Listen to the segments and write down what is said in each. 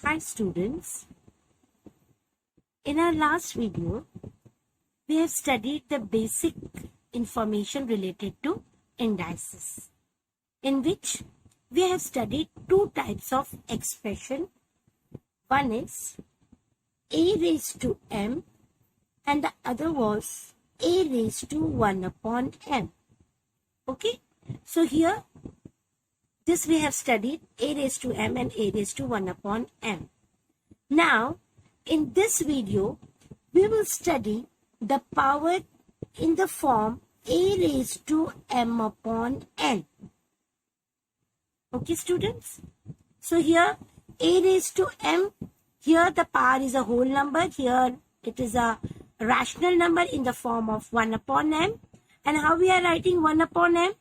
Hi students, in our last video, we have studied the basic information related to indices, in which we have studied two types of expression. One is a raised to m and the other was a raised to 1 upon m. Okay, so here this we have studied a raised to m and a raised to 1 upon m. Now, in this video, we will study the power in the form a raised to m upon n. Okay, students? So here, a raised to m, here the power is a whole number. Here it is a rational number in the form of 1 upon m. And how we are writing 1 upon m?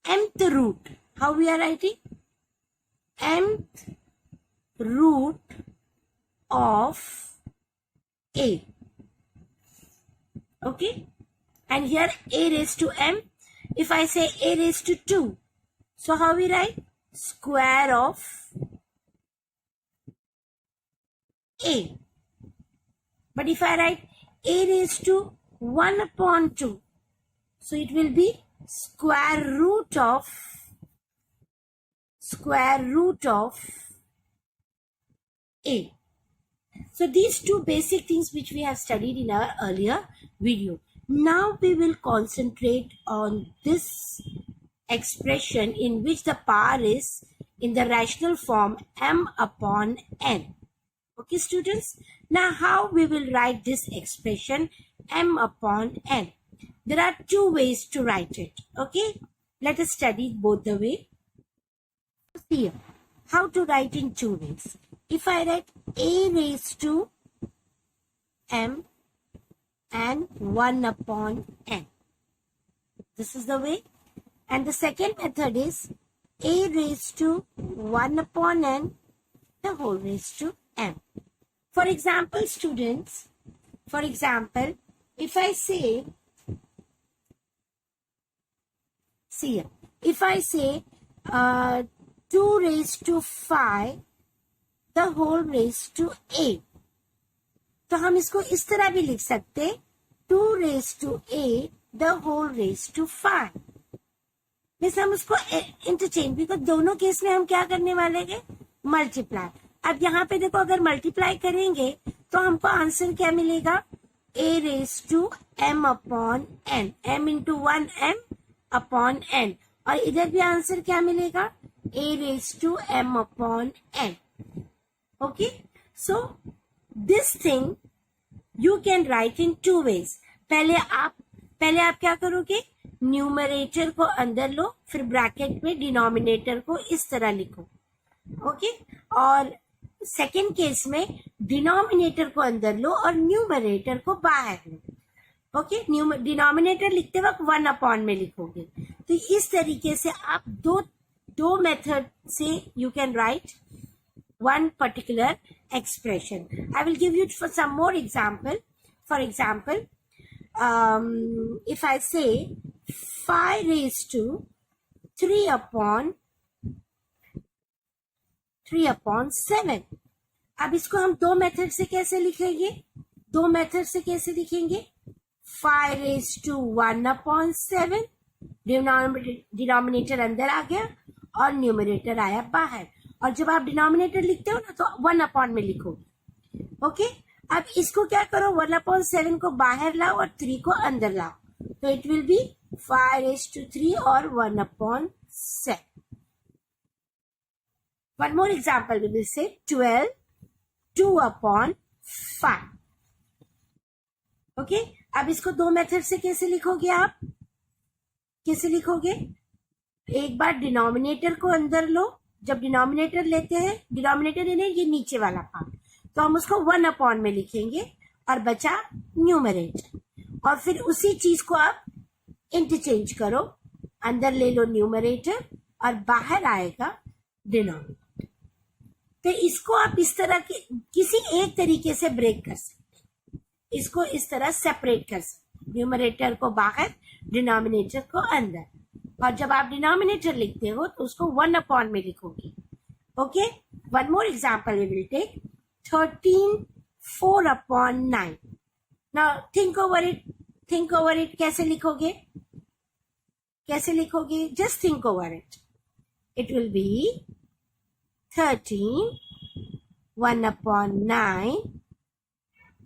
Mth root. How we are writing? Mth root of a. Okay, and here a raised to m. If I say a raised to 2, so how we write? Square of a. But if I write a raised to 1 upon 2, so it will be square root of a. So these two basic things which we have studied in our earlier video. Now we will concentrate on this expression in which the power is in the rational form m upon n. Okay, students? Now how we will write this expression m upon n? There are two ways to write it. Okay? Let us study both the way. Here, how to write in two ways. If I write a raised to m and 1 upon n. This is the way. And the second method is a raised to 1 upon n, the whole raised to m. For example, students, if I say, see here, if I say 2 raised to 5, the whole raised to a, तो हम इसको इस तरह भी लिख सकते 2 raised to a, the whole raised to 5. वैसे हम उसको इंटरचेंज, बिकॉज दोनों केस में हम क्या करने वाले हैं? मल्टीप्लाई. अब यहाँ पे देखो, अगर मल्टीप्लाई करेंगे तो हमको आंसर क्या मिलेगा? a raised to m upon n, m into 1 m upon n. और इधर भी आंसर क्या मिलेगा? a raised to m upon n. Okay, so this thing you can write in two ways. पहले आप क्या करोगे? न्यूमरेटर को अंदर लो, फिर ब्रैकेट में डिनोमिनेटर को इस तरह लिखो. ओके, और सेकेंड केस में डिनोमिनेटर को अंदर लो और न्यूमरेटर को बाहर लो. ओके, डिनोमिनेटर लिखते वक्त 1 अपॉन में लिखोगे. तो इस तरीके से आप दो मेथड से you can write one particular expression. I will give you for some more example. For example, if I say 5 raised to 3 upon 7. अब इसको हम दो मेथड से कैसे लिखेंगे? 5 raised to 1 upon 7. डिनोमिनेटर अंदर आ गया और न्यूमरेटर आया बाहर. और जब आप डिनोमिनेटर लिखते हो ना तो 1 अपॉन में लिखोगे. ओके, अब इसको क्या करो? 1 अपॉन 7 को बाहर लाओ और 3 को अंदर लाओ. तो it will be 5 raised to 3 और 1 upon 7. One more example, we will say 12, 2 upon 5. Okay, अब इसको दो मेथड से कैसे लिखोगे आप? एक बार डिनोमिनेटर को अंदर लो. जब डिनोमिनेटर लेते हैं, डिनोमिनेटर ये नीचे वाला पार्ट, तो हम उसको 1 अपॉन में लिखेंगे और बचा न्यूमरेटर. और फिर उसी चीज को आप इंटरचेंज करो, अंदर ले लो न्यूमरेटर और बाहर आएगा डिनोमिनेटर. तो इसको आप इस तरह के किसी एक तरीके से ब्रेक कर सकते हैं. इसको इस तरह सेपरेट कर सकते हैं, न्यूमरेटर को बाहर, डिनोमिनेटर को अंदर. और जब आप डिनोमिनेटर लिखते हो तो उसको 1 अपॉन में लिखोगे. Okay, one more example we will take. 13 4 upon 9. Now think over it. कैसे लिखोगे? Just think over it. It will be 13 1 upon 9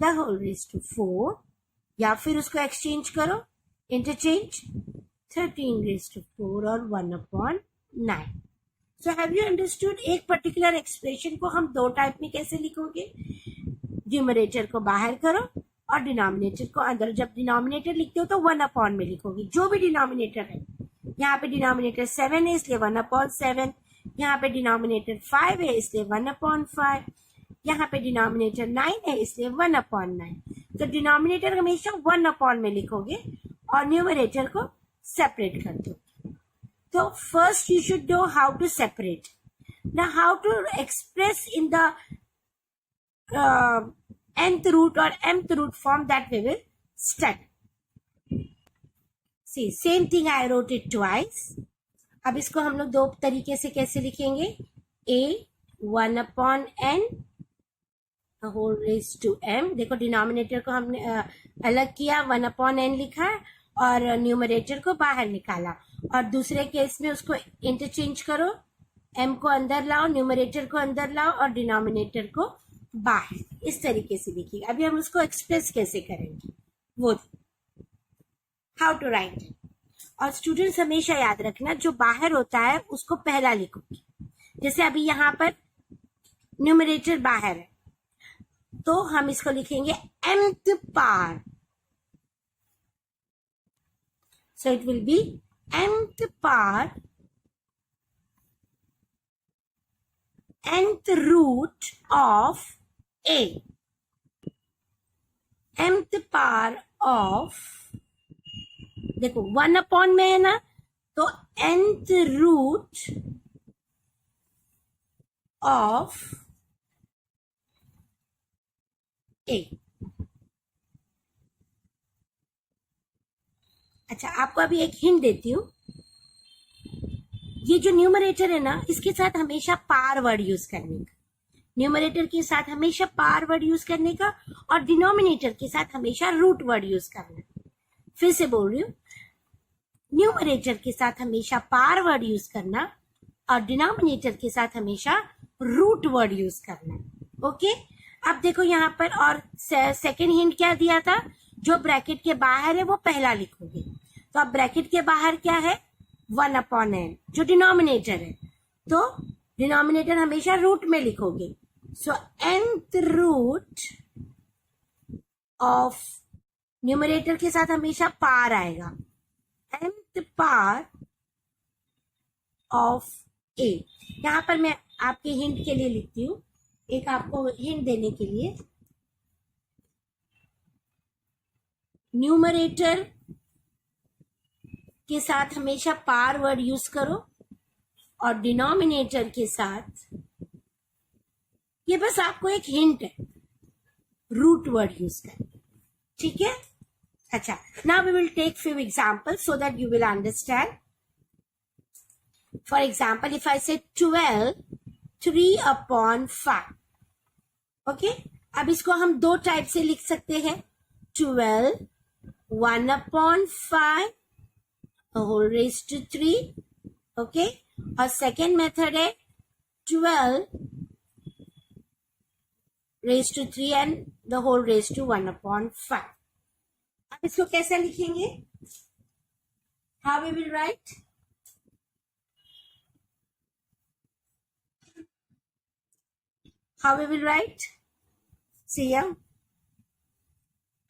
the whole raised to 4, या फिर उसको एक्सचेंज करो, इंटरचेंज, 13 raised to 4 और 1 upon 9. So have you understood? एक particular expression को हम दो टाइप में कैसे लिखोगे? न्यूमरेटर को बाहर करो और डिनोमिनेटर को अंदर. जब डिनोमिनेटर लिखते हो तो 1 अपॉन में लिखोगे, जो भी डिनोमिनेटर है. यहाँ पे डिनोमिनेटर 7 है इसलिए 1 अपॉन 7. यहाँ पे डिनोमिनेटर 5 है इसलिए 1 अपॉन 5. यहाँ पे डिनोमिनेटर 9 है इसलिए 1 अपॉन 9. तो डिनोमिनेटर हमेशा 1 अपॉन में लिखोगे और न्यूमरेटर को सेपरेट कर दो. So first you should know how to separate. Now how to express in the nth root or mth root form, that we will study. See, same thing I wrote it twice. अब इसको हम लोग दो तरीके से कैसे लिखेंगे? A 1 upon n the whole raised to m. देखो डिनोमिनेटर को हमने अलग किया, 1 upon n लिखा और न्यूमरेटर को बाहर निकाला. और दूसरे केस में उसको इंटरचेंज करो, m को अंदर लाओ, न्यूमरेटर को अंदर लाओ और डिनोमिनेटर को बाहर. इस तरीके से लिखिए. अभी हम उसको एक्सप्रेस कैसे करेंगे वो, हाउ टू राइट. और स्टूडेंट्स हमेशा याद रखना, जो बाहर होता है उसको पहला लिखोगे. जैसे अभी यहाँ पर न्यूमरेटर बाहर है तो हम इसको लिखेंगे mth power. So it will be nth power nth root of a. Nth power of, देखो 1 अपॉन में है ना, तो nth root of a. अच्छा, आपको अभी एक हिंट देती हूँ. ये जो न्यूमरेटर है ना, इसके साथ हमेशा पार वर्ड यूज करने का. न्यूमरेटर के साथ हमेशा पार वर्ड यूज करने का और डिनोमिनेटर के साथ हमेशा रूट वर्ड यूज करना. फिर से बोल रही हूँ, न्यूमरेटर के साथ हमेशा पार वर्ड यूज करना और डिनोमिनेटर के साथ हमेशा रूट वर्ड यूज करना. ओके, अब देखो यहाँ पर, और सेकेंड हिंट क्या दिया था? जो ब्रैकेट के बाहर है वो पहला लिखोगे. तो अब ब्रैकेट के बाहर क्या है? 1 अपॉन n, जो डिनोमिनेटर है. तो डिनोमिनेटर हमेशा रूट में लिखोगे. सो nth रूट ऑफ, न्यूमरेटर के साथ हमेशा पार आएगा, nth पार ऑफ a. यहां पर मैं आपके हिंट के लिए लिखती हूं, एक आपको हिंट देने के लिए. न्यूमरेटर के साथ हमेशा पार वर्ड यूज करो और डिनोमिनेटर के साथ, ये बस आपको एक हिंट है, रूट वर्ड यूज करें. ठीक है? अच्छा, now we will take few example so that you will understand. For example, if I say 12 3 upon 5. Okay, अब इसको हम दो टाइप से लिख सकते हैं. 12 1 upon 5 the whole raised to 3. Okay, और सेकेंड मेथड है 12 raised to 3 and the whole raised to 1 upon 5. अब इसको कैसे लिखेंगे? How we will write? How we will write? See here.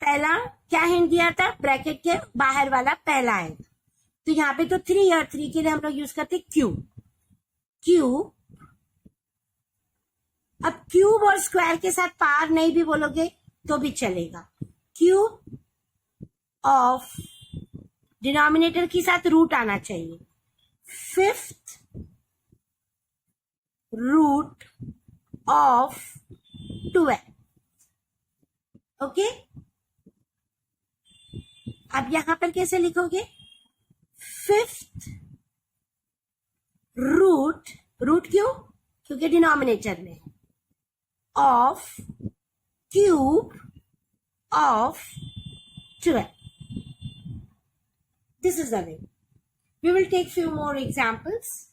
पहला क्या हिंट दिया था? ब्रैकेट के बाहर वाला पहला है. तो यहाँ पे तो 3 और 3 के लिए हम लोग यूज करते क्यूब. क्यूब, अब क्यूब और स्क्वायर के साथ पार नहीं भी बोलोगे तो भी चलेगा. क्यूब ऑफ, डिनोमिनेटर के साथ रूट आना चाहिए. 5th root of 12. ओके, अब यहां पर कैसे लिखोगे? 5th रूट, रूट क्यों? क्योंकि डिनोमिनेटर में है, of cube of 12. This is the way. We will take few more examples.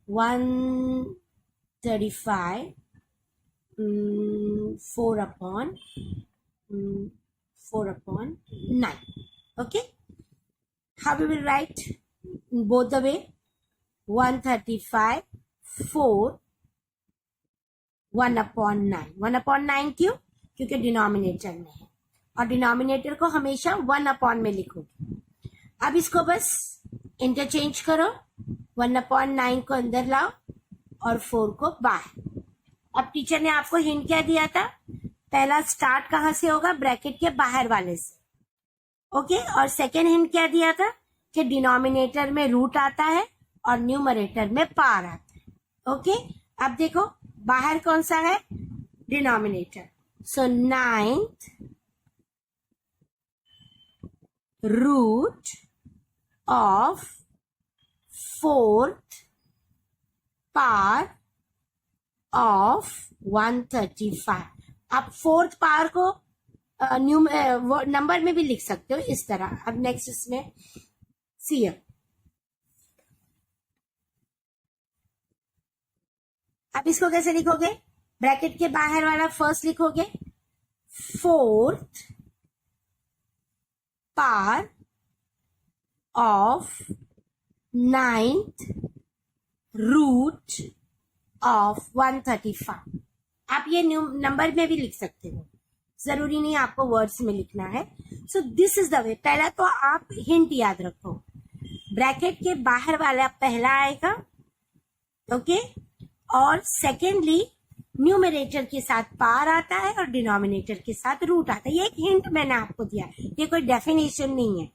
135 4 upon 9. Okay. How we will write in both the way? 135 4 1 upon 9. 1 upon 9 क्यों? क्योंकि डिनोमिनेटर में है और डिनोमिनेटर को हमेशा 1 अपॉन में लिखोगे. अब इसको बस इंटरचेंज करो, 1 अपॉन 9 को अंदर लाओ और 4 को बाहर. अब टीचर ने आपको हिंट क्या दिया था? पहला स्टार्ट कहां से होगा? ब्रैकेट के बाहर वाले से. ओके. और सेकेंड हिंट क्या दिया था? कि डिनोमिनेटर में रूट आता है और न्यूमरेटर में पार आता है. ओके. अब देखो बाहर कौन सा है? Denominator. So 9th root of 4th power of 135. आप 4th पावर को नंबर में भी लिख सकते हो इस तरह. अब नेक्स्ट इसमें सी. अब इसको कैसे लिखोगे? ब्रैकेट के बाहर वाला फर्स्ट लिखोगे, 4th power of 9th root of 135. आप ये नंबर में भी लिख सकते हो, जरूरी नहीं आपको वर्ड्स में लिखना है. So this is the way. पहला तो आप हिंट याद रखो, ब्रैकेट के बाहर वाला पहला आएगा. ओके. और सेकेंडली न्यूमरेटर के साथ पार आता है और डिनोमिनेटर के साथ रूट आता है. ये एक हिंट मैंने आपको दिया है, ये कोई डेफिनेशन नहीं है,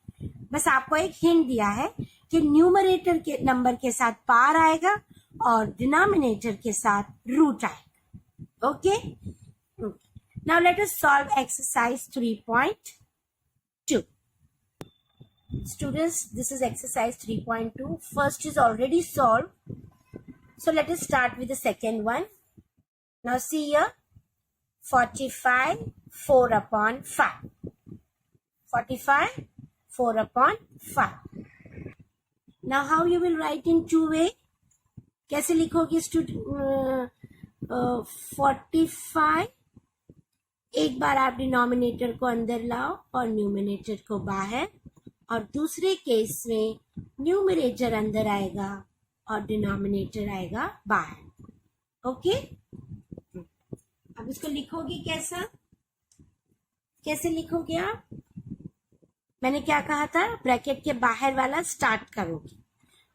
बस आपको एक हिंट दिया है कि न्यूमरेटर के नंबर के साथ पार आएगा और डिनोमिनेटर के साथ रूट आएगा. Okay. Now let us solve exercise 3.2. Students, this is exercise 3.2. First is already solved. So let us start with the second one. Now see here, 45 4 upon 5. 45 4 upon 5. Now how you will write in two way? कैसे लिखोगे student? 45 एक बार आप denominator को अंदर लाओ और numerator को बाहर, और दूसरे केस में न्यूमरेटर अंदर आएगा और डिनोमिनेटर आएगा बाहर. ओके. अब इसको लिखोगे कैसा? कैसे लिखोगे आप? मैंने क्या कहा था? ब्रैकेट के बाहर वाला स्टार्ट करोगे.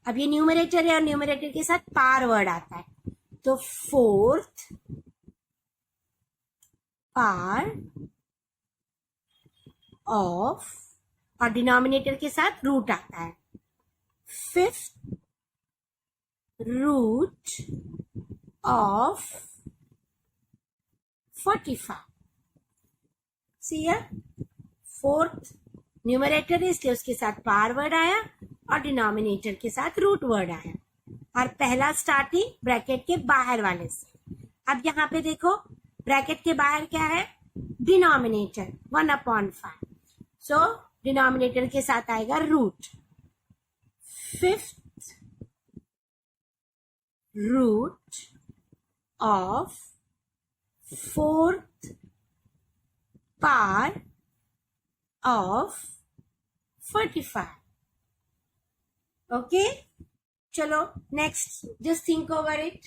अब ये न्यूमरेटर है और न्यूमरेटर के साथ पार वर्ड आता है, तो 4th पार ऑफ, और डिनोमिनेटर के साथ रूट आता है, 5th root of 45. See here, 4th numerator है इसलिए उसके साथ पार वर्ड आया और डिनोमिनेटर के साथ रूट वर्ड आया, और पहला स्टार्टिंग ब्रैकेट के बाहर वाले से. अब यहाँ पे देखो ब्रैकेट के बाहर क्या है? Denominator 1 upon 5. सो डिनोमिनेटर के साथ आएगा root, 5th root of 4th power of 45. Okay. चलो next, just think over it.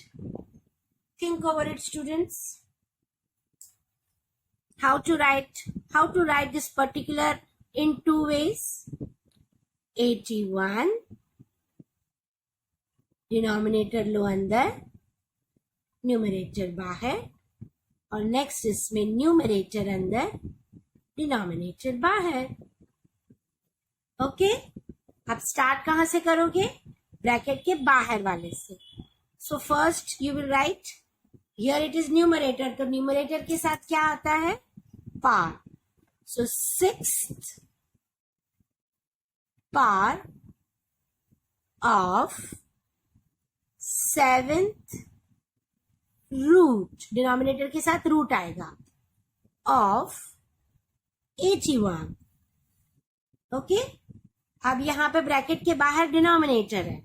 Think over it, students. How to write this particular in two ways. 81 denominator लो अंदर, न्यूमरेटर बाहर, और नेक्स्ट इसमें numerator अंदर, denominator बाहर. ओके. अब start कहां से करोगे? ब्रैकेट के बाहर वाले से. So first you will write, here it is numerator, तो न्यूमरेटर के साथ क्या आता है? Power. So 6th power of 7th root, denominator के साथ रूट आएगा, ऑफ 81। ओके, अब यहां पे ब्रैकेट के बाहर डिनोमिनेटर है,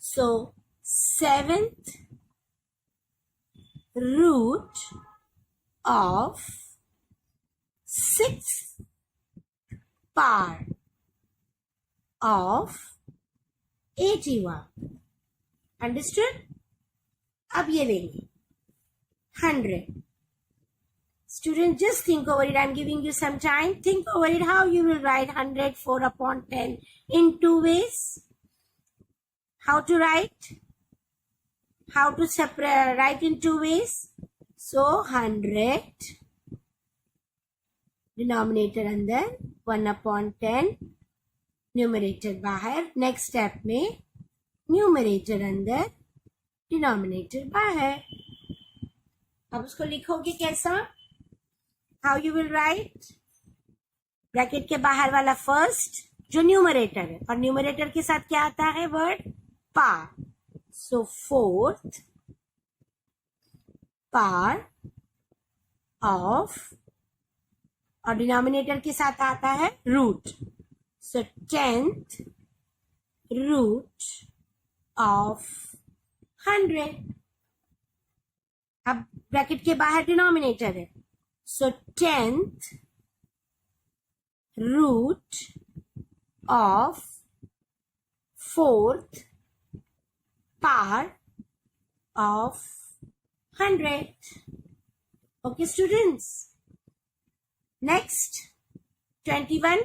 so 7th root of 6th power of 81। Understood? अब ये लेंगे 100। Students, just think over it. I'm giving you some time. Think over it. How you will write 100 4/10 in two ways. How to write? How to separate? Write in two ways. So 100 denominator अंदर 1/10 numerator बाहर. Next step में numerator अंदर denominator बाहर. अब उसको लिखोगे कैसा? How you will write? Bracket के बाहर वाला फर्स्ट जो न्यूमरेटर है, और न्यूमरेटर के साथ क्या आता है word? Power. So 4th power of, और डिनोमिनेटर के साथ आता है root, so 10th root of 100. अब ब्रैकेट के बाहर डिनोमिनेटर है, so 10th root of 4th part of 100. Okay, students. Next, 21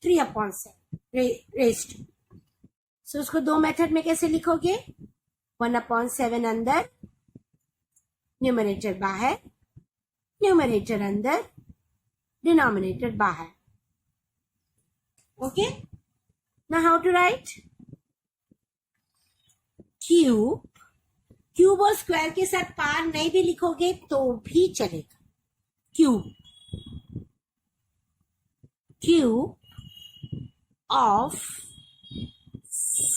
3/7 raised to. So उसको दो मेथड में कैसे लिखोगे? 1/7 अंदर, न्यूमरेटर बाहर, न्यूमरेटर अंदर, डिनोमिनेटर बाहर. Okay, now how to write? Cube, cube और स्क्वायर के साथ पार नहीं भी लिखोगे तो भी चलेगा. Cube, cube of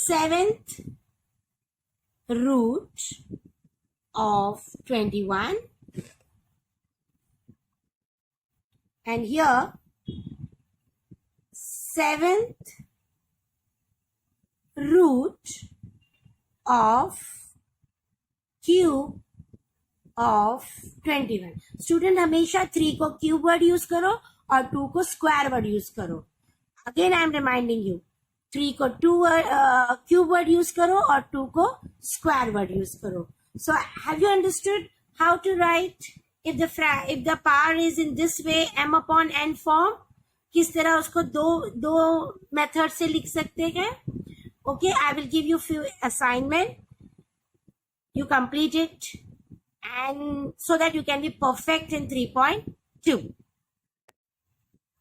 7th root of 21. And here 7th root of cube of 21. Student हमेशा 3 को क्यूब वर्ड यूज करो और 2 को स्क्वायर वर्ड यूज करो. Again I am reminding you, 3 को क्यूब वर्ड यूज करो और 2 को स्क्वायर वर्ड यूज करो. So have you understood how to write? If the power is in this way, m/n form, किस तरह उसको दो मेथड से लिख सकते हैं? Okay, I will give you few assignment. You complete it, and so that you can be perfect in 3.2.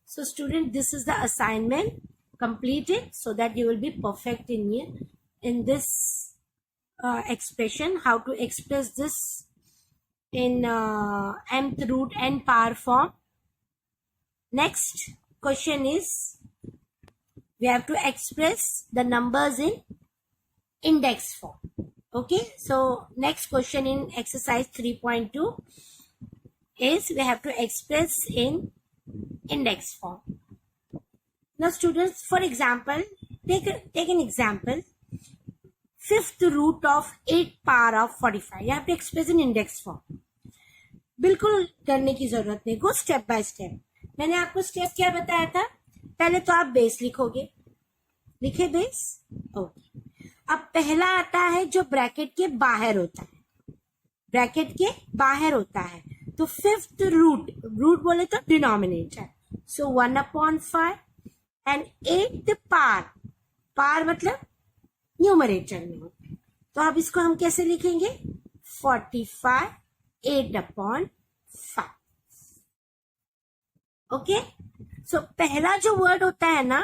So, student, this is the assignment. Complete it so that you will be perfect in this expression. How to express this in mth root n power form. Next question is, we have to express the numbers in index form. Okay, so next question in exercise 3.2 is we have to express in index form. Now students, for example, take an example. 5th root of 8 power of 45. You have to express in index form. बिल्कुल करने की जरूरत नहीं, go step by step. मैंने आपको step क्या बताया था? पहले तो आप बेस लिखोगे. लिखे बेस? ओके. अब पहला आता है जो ब्रैकेट के बाहर होता है. ब्रैकेट के बाहर होता है तो 5th रूट, रूट बोले तो डिनोमिनेटर, सो 1/5 एंड 8th पार, पार मतलब न्यूमरेटर में होता है. तो अब इसको हम कैसे लिखेंगे? 45 8/5. ओके, सो पहला जो वर्ड होता है ना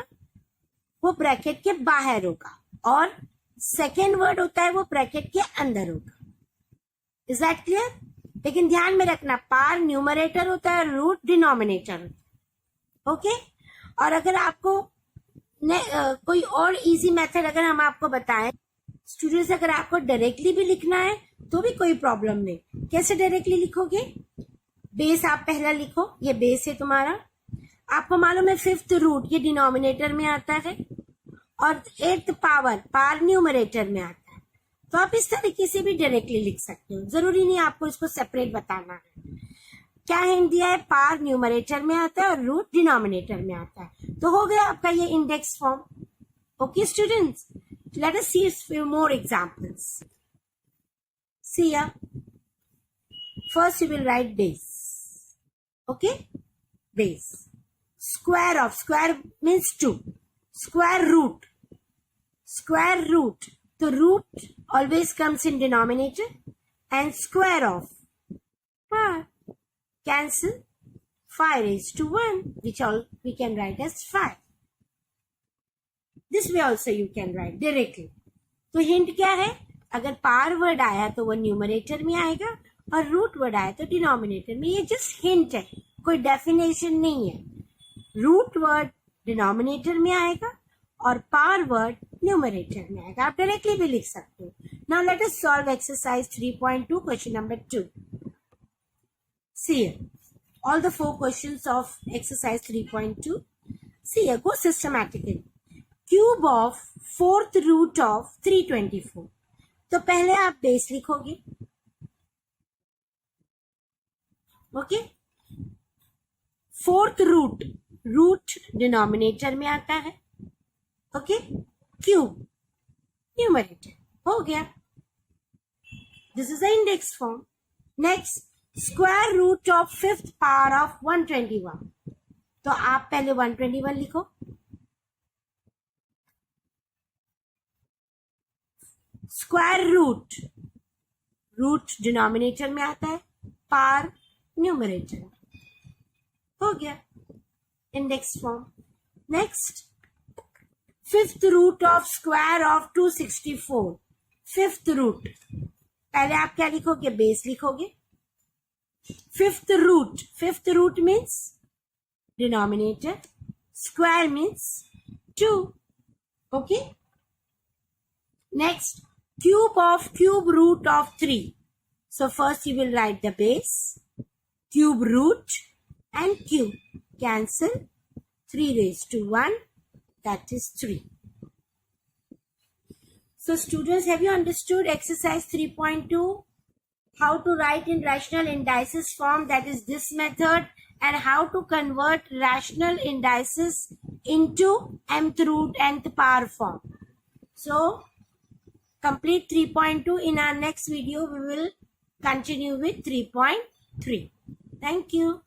वो ब्रैकेट के बाहर होगा और सेकेंड वर्ड होता है वो ब्रैकेट के अंदर होगा. Is that clear? लेकिन ध्यान में रखना, पार न्यूमरेटर होता है, रूट डिनोमिनेटर होता है. ओके, और अगर आपको कोई और इजी मेथड अगर हम आपको बताएं, स्टूडेंट्स अगर आपको डायरेक्टली भी लिखना है तो भी कोई प्रॉब्लम नहीं। कैसे डायरेक्टली लिखोगे? बेस आप पहला लिखो, ये बेस है तुम्हारा। आपको मालूम है 5th रूट ये डिनोमिनेटर में आता है और 8th पावर न्यूमरेटर में आता है। तो आप इस तरीके से भी डायरेक्टली लिख सकते हो, जरूरी नहीं आपको इसको सेपरेट बताना है। क्या हिंट दिया है? पार न्यूमरेटर में आता है और रूट डिनोमिनेटर में आता है। तो हो गया आपका ये index form. Okay students, let us see a few more examples. See ya. First you will write base. Okay? Base. Square of. Square means 2. Square root. Square root. The root always comes in denominator. And square of. Par. Cancel. 5 raised to 1. Which all we can write as 5. This way also you can write directly. तो hint क्या है? अगर पार word आया तो वो numerator में आएगा और रूट वर्ड आया तो डिनोमिनेटर में। ये जस्ट हिंट है, कोई डेफिनेशन नहीं है। रूट वर्ड डिनोमिनेटर में आएगा और पार वर्ड न्यूमरेटर में आएगा। आप डायरेक्टली भी लिख सकते हो। Now let us solve exercise 3.2 question number 2. See here. All the 4 questions of exercise 3.2. See here, go systematically. Cube of 4th root of 324. तो पहले आप बेस लिखोगे. ओके, 4th रूट डिनोमिनेटर में आता है. Okay, cube numerator. हो गया. This is the index form. Next, square root of 5th power of 121. तो आप पहले 121 लिखो. स्क्वायर रूट डिनोमिनेटर में आता है, पार न्यूमरेटर. हो गया index form. Next, 5th root of square of 264. 5th root, पहले आप क्या लिखोगे? बेस लिखोगे. 5th root means denominator, square means 2. Okay. Next, cube root of 3. So first you will write the base, cube root and cube. Cancel. 3 raised to 1, that is 3. So students, have you understood exercise 3.2? How to write in rational indices form, that is this method, and how to convert rational indices into mth root nth power form. So complete 3.2. In our next video, we will continue with 3.3. Thank you.